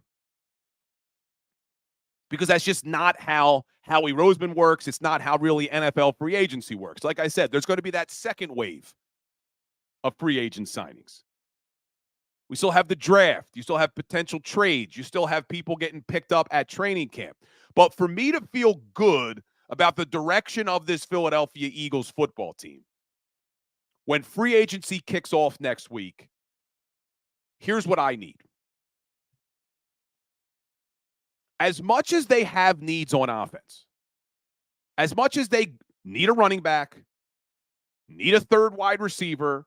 Speaker 2: because that's just not how Howie Roseman works. It's not how really NFL free agency works. Like I said, there's going to be that second wave of free agent signings. We still have the draft. You still have potential trades. You still have people getting picked up at training camp. But for me to feel good about the direction of this Philadelphia Eagles football team, when free agency kicks off next week, here's what I need. As much as they have needs on offense, as much as they need a running back, need a third wide receiver,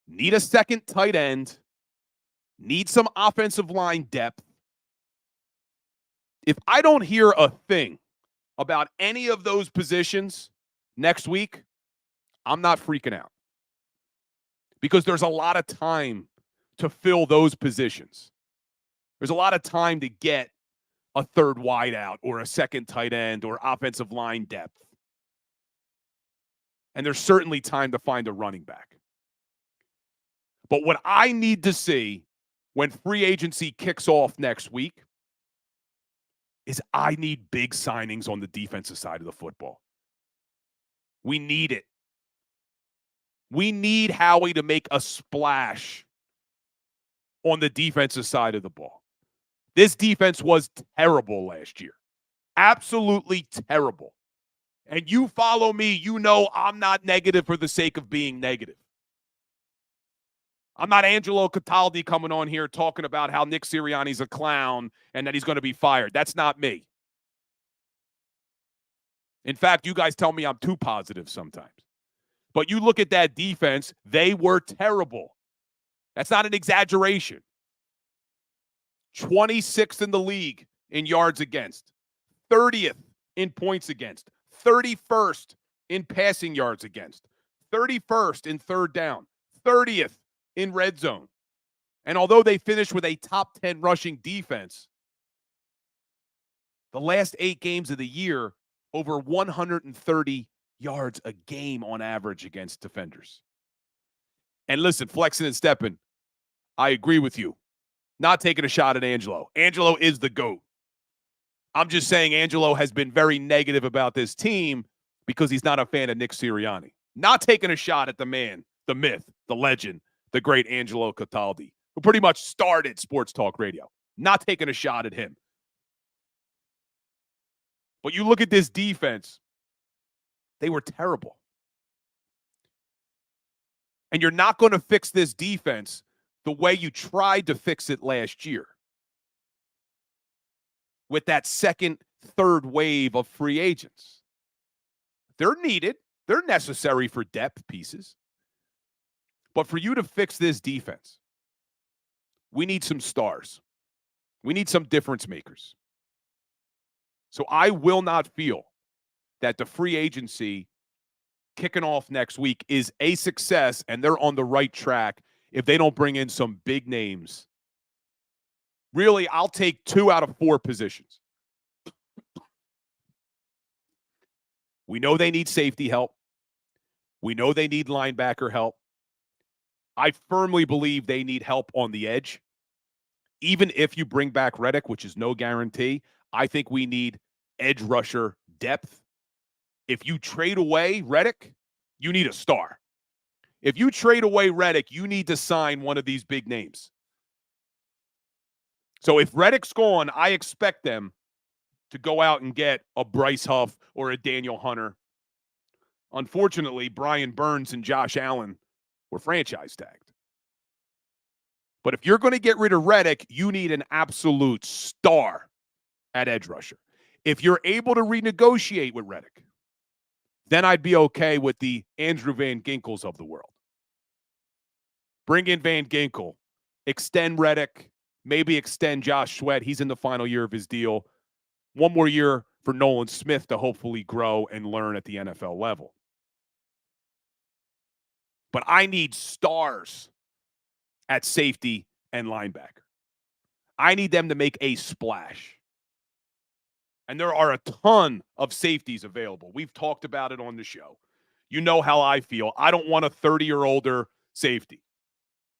Speaker 2: need a second tight end, need some offensive line depth, if I don't hear a thing about any of those positions next week, I'm not freaking out. Because there's a lot of time to fill those positions. There's a lot of time to get a third wideout or a second tight end or offensive line depth. And there's certainly time to find a running back. But what I need to see when free agency kicks off next week is I need big signings on the defensive side of the football. We need it. We need Howie to make a splash on the defensive side of the ball. This defense was terrible last year. Absolutely terrible. And you follow me, you know I'm not negative for the sake of being negative. I'm not Angelo Cataldi coming on here talking about how Nick Sirianni's a clown and that he's going to be fired. That's not me. In fact, you guys tell me I'm too positive sometimes. But you look at that defense, they were terrible. That's not an exaggeration. 26th in the league in yards against, 30th in points against, 31st in passing yards against, 31st in third down, 30th in red zone. And although they finished with a top 10 rushing defense, the last 8 games of the year, over 130 yards a game on average against defenders. And listen, flexing and stepping, I agree with you. Not taking a shot at Angelo. Angelo is the GOAT. I'm just saying Angelo has been very negative about this team because he's not a fan of Nick Sirianni. Not taking a shot at the man, the myth, the legend, the great Angelo Cataldi, who pretty much started Sports Talk Radio. Not taking a shot at him. But you look at this defense, they were terrible. And you're not going to fix this defense the way you tried to fix it last year. With that second, third wave of free agents. They're needed. They're necessary for depth pieces. But for you to fix this defense, we need some stars. We need some difference makers. So I will not feel that the free agency kicking off next week is a success and they're on the right track if they don't bring in some big names. Really, I'll take 2 out of 4 positions. We know they need safety help. We know they need linebacker help. I firmly believe they need help on the edge. Even if you bring back Reddick, which is no guarantee, I think we need edge rusher depth. If you trade away Reddick, you need a star. If you trade away Reddick, you need to sign one of these big names. So if Reddick's gone, I expect them to go out and get a Bryce Huff or a Daniel Hunter. Unfortunately, Brian Burns and Josh Allen were franchise tagged. But if you're going to get rid of Reddick, you need an absolute star at edge rusher. If you're able to renegotiate with Reddick, then I'd be okay with the Andrew Van Ginkels of the world. Bring in Van Ginkel, extend Reddick, maybe extend Josh Sweat. He's in the final year of his deal. One more year for Nolan Smith to hopefully grow and learn at the NFL level. But I need stars at safety and linebacker. I need them to make a splash. And there are a ton of safeties available. We've talked about it on the show. You know how I feel. I don't want a 30-year-older safety.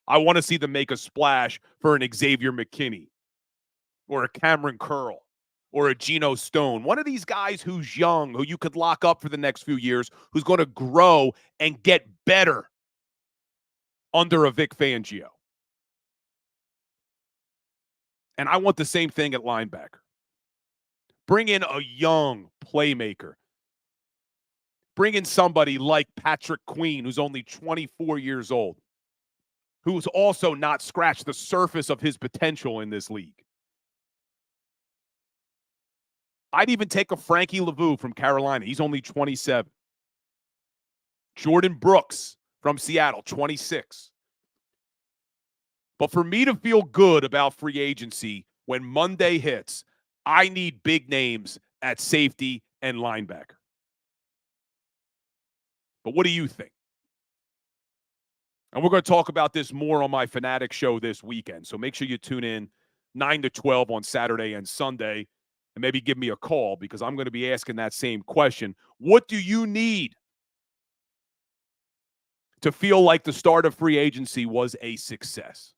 Speaker 2: I want to see them make a splash for an Xavier McKinney or a Cameron Curl or a Geno Stone. One of these guys who's young, who you could lock up for the next few years, who's going to grow and get better under a Vic Fangio. And I want the same thing at linebacker. Bring in a young playmaker. Bring in somebody like Patrick Queen, who's only 24 years old, who's also not scratched the surface of his potential in this league. I'd even take a Frankie Lavu from Carolina. He's only 27. Jordan Brooks from Seattle, 26. But for me to feel good about free agency when Monday hits, I need big names at safety and linebacker. But what do you think? And we're going to talk about this more on my Fanatic show this weekend. So make sure you tune in 9 to 12 on Saturday and Sunday and maybe give me a call because I'm going to be asking that same question. What do you need to feel like the start of free agency was a success?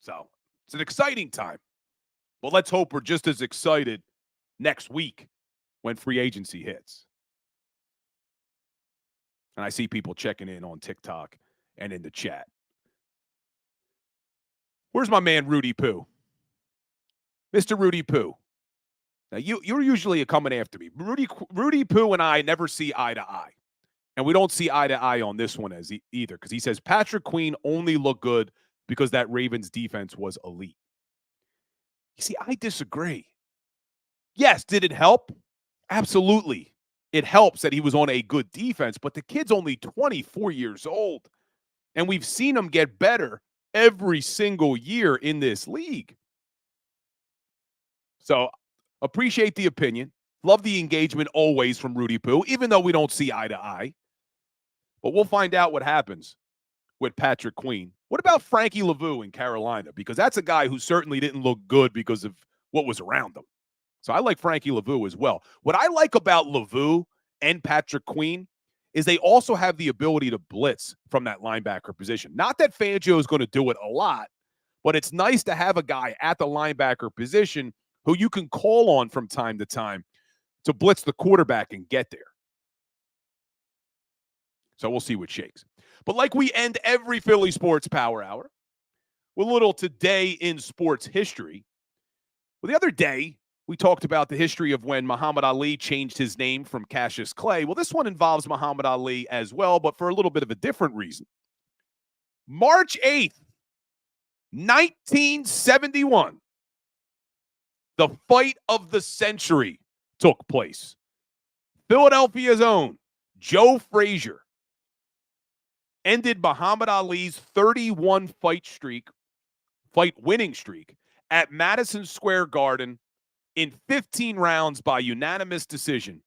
Speaker 2: So it's an exciting time. Well, let's hope we're just as excited next week when free agency hits. And I see people checking in on TikTok and in the chat. Where's my man Rudy Poo? Mr. Rudy Poo. Now, you're usually coming after me. Rudy Poo and I never see eye to eye. And we don't see eye to eye on this one as either, because he says Patrick Queen only looked good because that Ravens defense was elite. You see, I disagree. Yes, did it help? Absolutely. It helps that he was on a good defense, but the kid's only 24 years old. And we've seen him get better every single year in this league. So appreciate the opinion. Love the engagement always from Rudy Poo, even though we don't see eye to eye. But we'll find out what happens with Patrick Queen. What about Frankie Lavu in Carolina? Because that's a guy who certainly didn't look good because of what was around him. So I like Frankie Lavu as well. What I like about Lavu and Patrick Queen is they also have the ability to blitz from that linebacker position. Not that Fangio is going to do it a lot, but it's nice to have a guy at the linebacker position who you can call on from time to time to blitz the quarterback and get there. So we'll see what shakes. But like we end every Philly Sports Power Hour with a little today in sports history. Well, the other day, we talked about the history of when Muhammad Ali changed his name from Cassius Clay. Well, this one involves Muhammad Ali as well, but for a little bit of a different reason. March 8th, 1971, the fight of the century took place. Philadelphia's own Joe Frazier ended Muhammad Ali's 31 fight winning streak at Madison Square Garden in 15 rounds by unanimous decision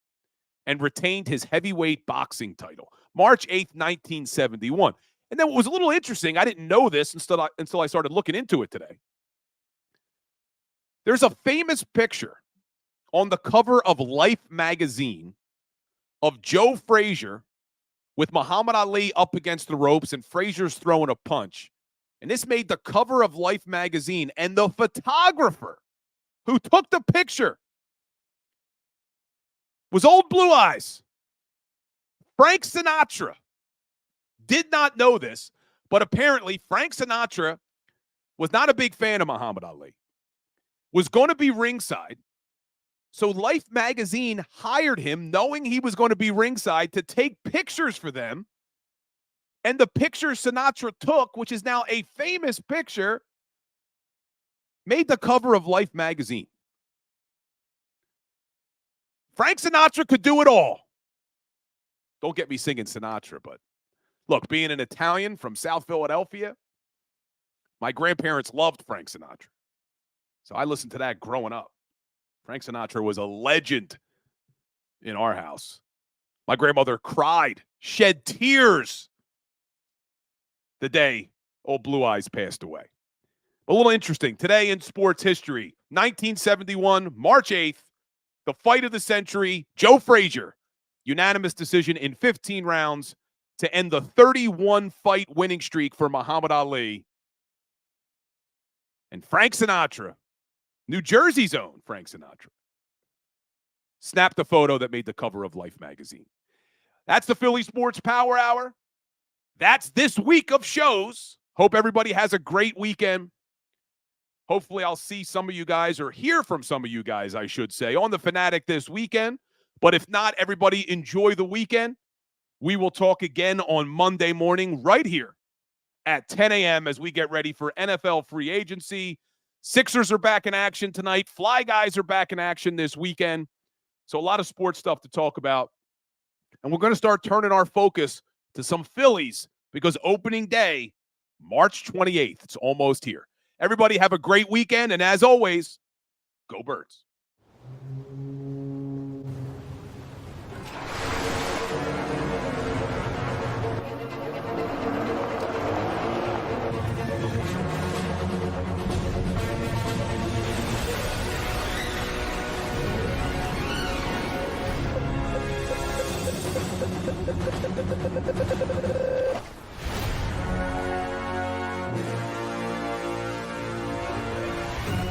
Speaker 2: and retained his heavyweight boxing title. March 8th, 1971. And then what was a little interesting, I didn't know this until I started looking into it today. There's a famous picture on the cover of Life magazine of Joe Frazier with Muhammad Ali up against the ropes and Frazier's throwing a punch. And this made the cover of Life magazine, and the photographer who took the picture was old Blue Eyes, Frank Sinatra. Did not know this, but apparently Frank Sinatra was not a big fan of Muhammad Ali, was going to be ringside. So Life magazine hired him knowing he was going to be ringside to take pictures for them. And the picture Sinatra took, which is now a famous picture, made the cover of Life magazine. Frank Sinatra could do it all. Don't get me singing Sinatra, but look, being an Italian from South Philadelphia, my grandparents loved Frank Sinatra. So I listened to that growing up. Frank Sinatra was a legend in our house. My grandmother cried, shed tears the day old Blue Eyes passed away. A little interesting. Today in sports history, 1971, March 8th, the fight of the century, Joe Frazier, unanimous decision in 15 rounds to end the 31-fight winning streak for Muhammad Ali. And Frank Sinatra, New Jersey's own Frank Sinatra, snapped the photo that made the cover of Life magazine. That's the Philly Sports Power Hour. That's this week of shows. Hope everybody has a great weekend. Hopefully I'll see some of you guys, or hear from some of you guys, I should say, on the Fanatic this weekend. But if not, everybody enjoy the weekend. We will talk again on Monday morning right here at 10 a.m. as we get ready for NFL free agency. Sixers are back in action tonight. Fly Guys are back in action this weekend. So a lot of sports stuff to talk about. And we're going to start turning our focus to some Phillies because opening day, March 28th, it's almost here. Everybody have a great weekend. And as always, go Birds.
Speaker 12: Thank you.